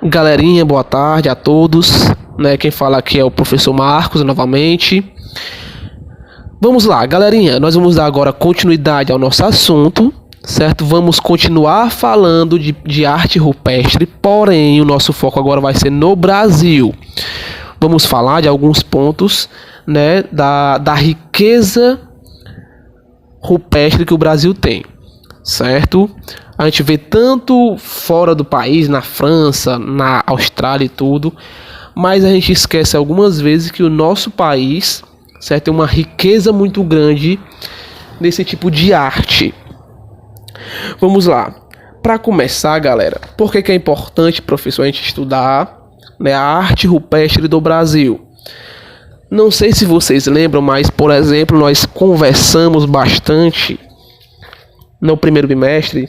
Galerinha, boa tarde a todos, né? Quem fala aqui é o professor Marcos novamente. Vamos lá, galerinha, nós vamos dar agora continuidade ao nosso assunto, certo? Vamos continuar falando de arte rupestre, porém o nosso foco agora vai ser no Brasil. Vamos falar de alguns pontos, né, da riqueza rupestre que o Brasil tem, certo? A gente vê tanto fora do país, na França, na Austrália e tudo, mas a gente esquece algumas vezes que o nosso país, certo, tem uma riqueza muito grande nesse tipo de arte. Vamos lá. Para começar, galera, por que é importante, professor, a gente estudar, né, a arte rupestre do Brasil? Não sei se vocês lembram, mas, por exemplo, nós conversamos bastante no primeiro bimestre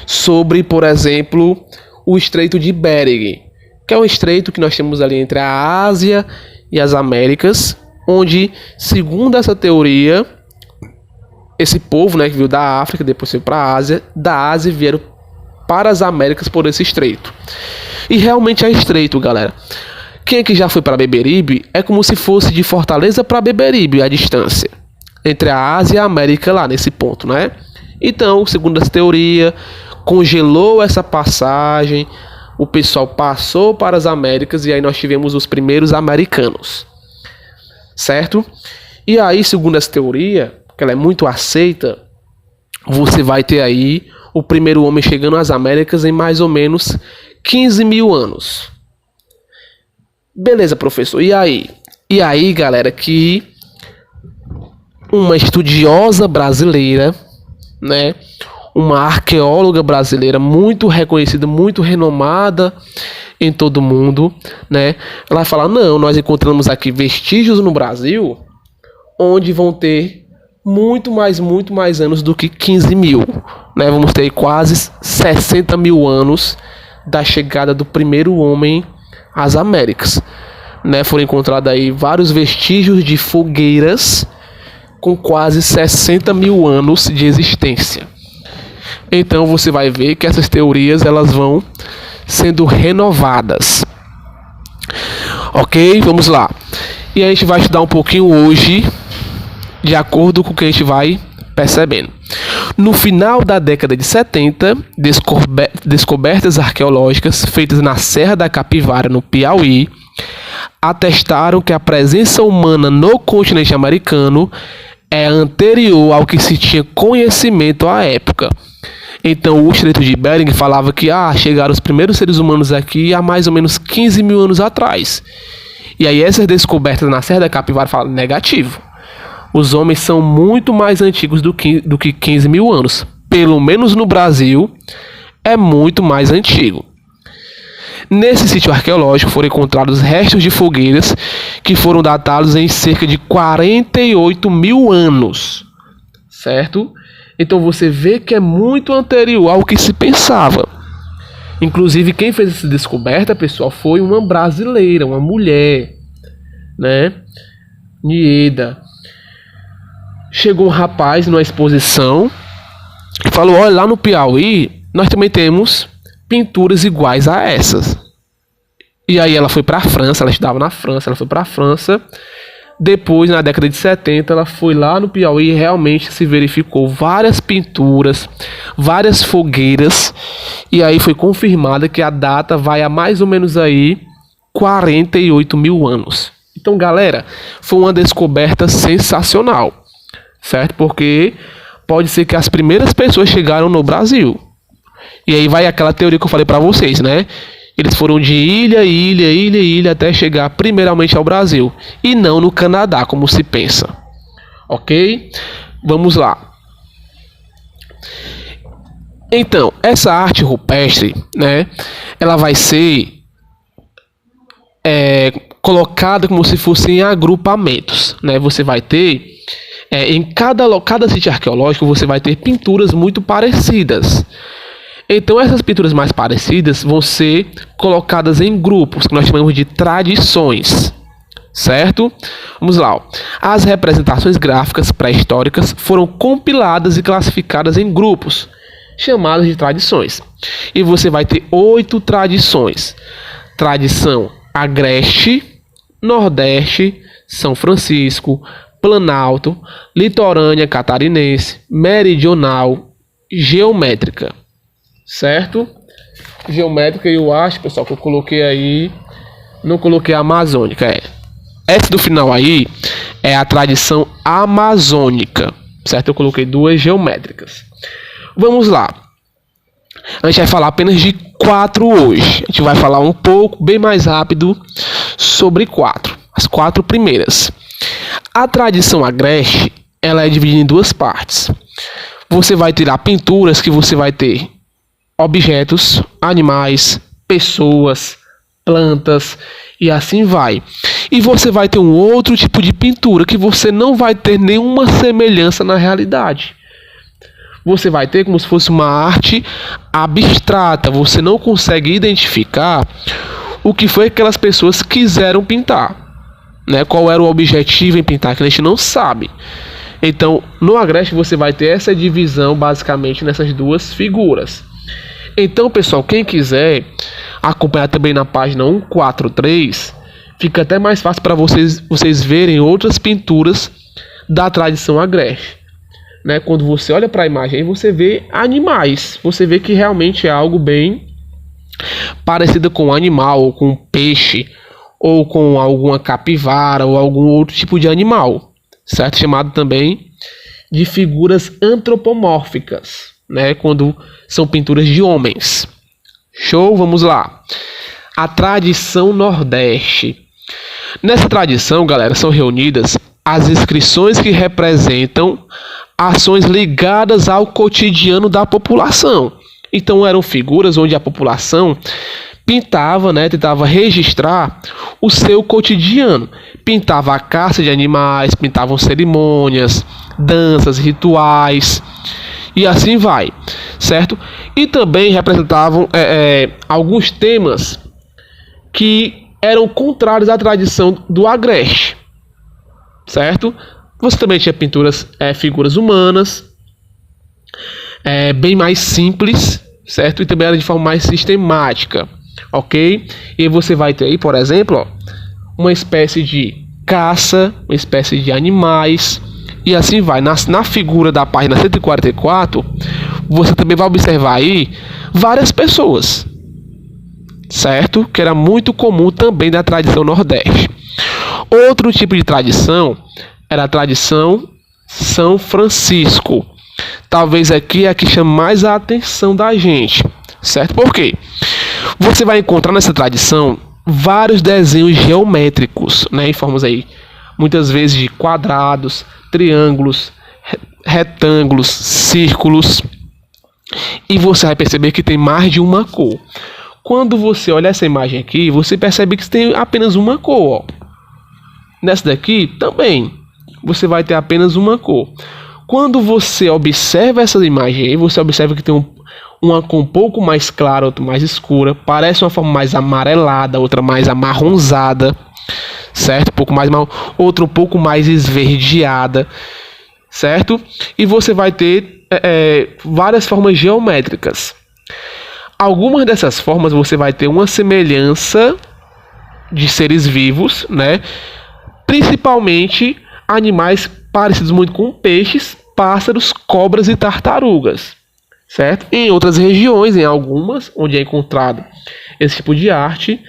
sobre, por exemplo, o Estreito de Bering, que é um estreito que nós temos ali entre a Ásia e as Américas, onde, segundo essa teoria, esse povo, né, que veio da África, depois foi para a Ásia, da Ásia vieram para as Américas por esse estreito. E realmente é estreito, galera. Quem que já foi para Beberibe é como se fosse de Fortaleza para Beberibe a distância entre a Ásia e a América lá nesse ponto, né? Então, segundo essa teoria, congelou essa passagem, o pessoal passou para as Américas e aí nós tivemos os primeiros americanos, certo? E aí, segundo essa teoria, que ela é muito aceita, você vai ter aí o primeiro homem chegando às Américas em mais ou menos 15 mil anos. Beleza, professor, e aí? E aí, galera, que uma estudiosa brasileira, né, uma arqueóloga brasileira muito reconhecida, muito renomada em todo mundo, né, ela vai falar, não, nós encontramos aqui vestígios no Brasil onde vão ter muito mais anos do que 15 mil, né, vamos ter quase 60 mil anos da chegada do primeiro homem às Américas, né, foram encontrados aí vários vestígios de fogueiras com quase 60 mil anos de existência. Então você vai ver que essas teorias elas vão sendo renovadas. Ok? Vamos lá. E a gente vai estudar um pouquinho hoje, de acordo com o que a gente vai percebendo. No final da década de 70, descobertas arqueológicas feitas na Serra da Capivara, no Piauí, atestaram que a presença humana no continente americano é anterior ao que se tinha conhecimento à época. Então o Estreito de Bering falava que chegaram os primeiros seres humanos aqui há mais ou menos 15 mil anos atrás. E aí essas descobertas na Serra da Capivara falam negativo. Os homens são muito mais antigos do que 15 mil anos. Pelo menos no Brasil é muito mais antigo. Nesse sítio arqueológico foram encontrados restos de fogueiras que foram datados em cerca de 48 mil anos, certo? Então você vê que é muito anterior ao que se pensava. Inclusive quem fez essa descoberta, pessoal, foi uma brasileira, uma mulher, né? Nieda. Chegou um rapaz numa exposição e falou, olha, lá no Piauí nós também temos pinturas iguais a essas. E aí ela foi para a França, ela estudava na França, ela foi para a França. Depois, na década de 70, ela foi lá no Piauí e realmente se verificou várias pinturas, várias fogueiras. E aí foi confirmada que a data vai a mais ou menos aí 48 mil anos. Então, galera, foi uma descoberta sensacional, certo? Porque pode ser que as primeiras pessoas chegaram no Brasil. E aí vai aquela teoria que eu falei para vocês, né? Eles foram de ilha, até chegar primeiramente ao Brasil. E não no Canadá, como se pensa. Ok? Vamos lá. Então, essa arte rupestre, né? Ela vai ser colocada como se fosse em agrupamentos, né? Você vai ter... em cada sítio arqueológico, você vai ter pinturas muito parecidas. Então essas pinturas mais parecidas vão ser colocadas em grupos, que nós chamamos de tradições, certo? Vamos lá. Ó. As representações gráficas pré-históricas foram compiladas e classificadas em grupos, chamadas de tradições. E você vai ter 8 tradições. Tradição Agreste, Nordeste, São Francisco, Planalto, Litorânea Catarinense, Meridional, Geométrica. Certo? Geométrica, eu acho, pessoal, que eu coloquei aí, não coloquei a amazônica, essa do final aí é a tradição amazônica, certo? Eu coloquei 2 geométricas. Vamos lá. A gente vai falar apenas de 4 hoje. A gente vai falar um pouco, bem mais rápido, sobre 4. As 4 primeiras. A tradição agreste, ela é dividida em 2 partes. Você vai ter pinturas que você vai ter objetos, animais, pessoas, plantas e assim vai. E você vai ter um outro tipo de pintura que você não vai ter nenhuma semelhança na realidade. Você vai ter como se fosse uma arte abstrata. Você não consegue identificar o que foi que aquelas pessoas quiseram pintar, né? Qual era o objetivo em pintar, que a gente não sabe. Então, no Agreste você vai ter essa divisão basicamente nessas 2 figuras. Então, pessoal, quem quiser acompanhar também na página 143, fica até mais fácil para vocês verem outras pinturas da tradição agreste. Né? Quando você olha para a imagem, você vê animais. Você vê que realmente é algo bem parecido com um animal, ou com um peixe, ou com alguma capivara, ou algum outro tipo de animal. Certo? Chamado também de figuras antropomórficas. Né, quando são pinturas de homens. Show? Vamos lá. A tradição Nordeste. Nessa tradição, galera, são reunidas as inscrições que representam ações ligadas ao cotidiano da população. Então eram figuras onde a população pintava, né, tentava registrar o seu cotidiano. Pintava a caça de animais, pintavam cerimônias, danças, rituais. E assim vai, certo? E também representavam alguns temas que eram contrários à tradição do Agreste, certo? Você também tinha pinturas, figuras humanas, bem mais simples, certo? E também era de forma mais sistemática, ok? E você vai ter aí, por exemplo, uma espécie de caça, uma espécie de animais. E assim vai. Na figura da página 144, você também vai observar aí várias pessoas, certo? Que era muito comum também da tradição Nordeste. Outro tipo de tradição era a tradição São Francisco. Talvez aqui é a que chama mais a atenção da gente, certo? Por quê? Você vai encontrar nessa tradição vários desenhos geométricos, né? Em formas aí, muitas vezes de quadrados, triângulos, retângulos, círculos. E você vai perceber que tem mais de uma cor. Quando você olha essa imagem aqui, você percebe que tem apenas uma cor. Ó. Nessa daqui também, você vai ter apenas uma cor. Quando você observa essa imagem aí, você observa que tem uma cor um pouco mais clara, outra mais escura. Parece uma forma mais amarelada, outra mais amarronzada. Certo? Outra um pouco mais esverdeada, certo? E você vai ter várias formas geométricas. Algumas dessas formas você vai ter uma semelhança de seres vivos, né? Principalmente animais parecidos muito com peixes, pássaros, cobras e tartarugas, certo? Em outras regiões, em algumas, onde é encontrado esse tipo de arte,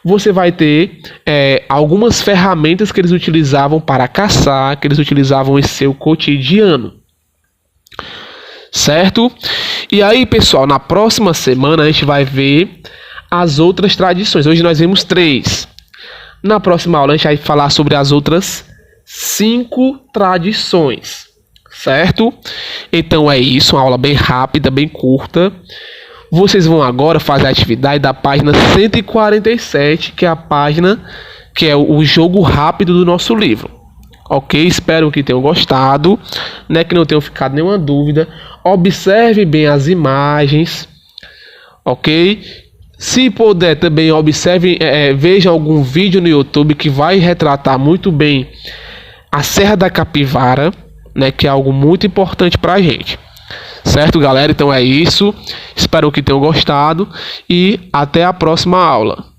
você vai ter algumas ferramentas que eles utilizavam para caçar, que eles utilizavam em seu cotidiano. Certo? E aí, pessoal, na próxima semana a gente vai ver as outras tradições. Hoje nós vimos 3. Na próxima aula a gente vai falar sobre as outras 5 tradições. Certo? Então é isso, uma aula bem rápida, bem curta. Vocês vão agora fazer a atividade da página 147, que é a página que é o jogo rápido do nosso livro. Ok? Espero que tenham gostado, né? Que não tenham ficado nenhuma dúvida. Observe bem as imagens, ok? Se puder também observe, veja algum vídeo no YouTube que vai retratar muito bem a Serra da Capivara, né? Que é algo muito importante para a gente. Certo, galera? Então é isso. Espero que tenham gostado e até a próxima aula.